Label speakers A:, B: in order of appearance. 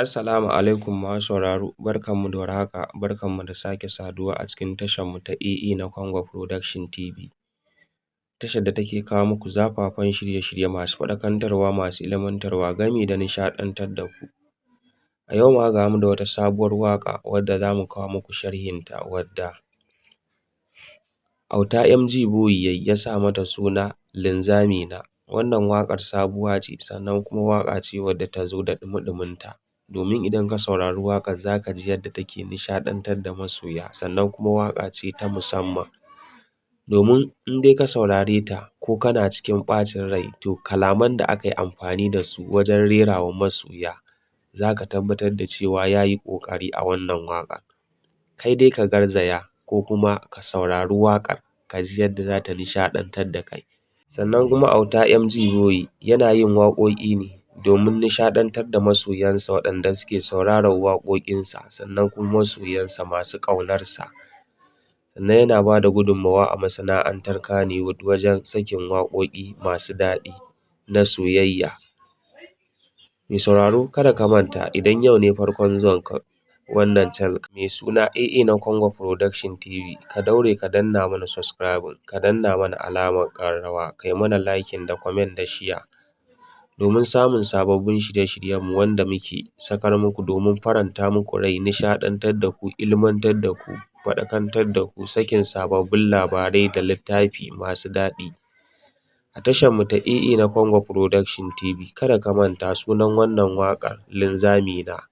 A: Assalamu alaikum masu sauraro, barkanmu da warhaka, barkanmu da sake saduwa a cikin tasharmu ta AA na Congo Production TV. Tashar da take kawo muku zafafan shirye-shirye masu faɗakantarwa, masu ilmantarwa, gami da nishaɗantar da ku. A yau ma ga mu da wata sabuwar waƙa wadda za mu kawo muku sharhinta, wadda Auta MG Boy ya sa mata suna Linzamina. Wannan waƙar sabuwa ce, sannan kuma waƙa ce wadda ta zo da ɗumi-ɗuminta. Domin idan ka saurari waƙar za ka ji yadda take nishaɗantar da masoya, sannan kuma waƙa ce ta musamman. Domin in dai ka saurare ta ko kana cikin ɓacin rai, to kalaman da aka yi amfani da su wajen rera wa masoya za ka tabbatar da cewa ya yi ƙoƙari a wannan waƙar. Kai dai ka garzaya ko kuma ka saurari waƙar ka ji yadda za ta nishaɗantar da kai. Sannan kuma Auta MG Boy yana yin waƙoƙi ne domin nishaɗantar da masoyansa waɗanda suke sauraron waƙoƙinsa, sannan kuma masoyansa masu ƙaunarsa. Sannan yana ba da gudunmawa a masana'antar Kannywood wajen sakin waƙoƙi masu daɗi na soyayya. Mai sauraro kada ka manta, idan yau ne farkon zuwanka wannan channel mai suna AA na Congo Production TV, ka daure ka danna mana subscribing, ka danna mana alamar ƙararrawa, kai mana liking da comment da share. Domin samun sababbin shirye-shiryenmu wanda muke sakar muku domin faranta muku rai, nishaɗantar da ku, ilmantar da ku, faɗakantar da ku, sakin sababbin labarai da littafi masu daɗi a tasharmu ta AA na Congo Production TV. Kada ka manta sunan wannan waƙar Linzamina.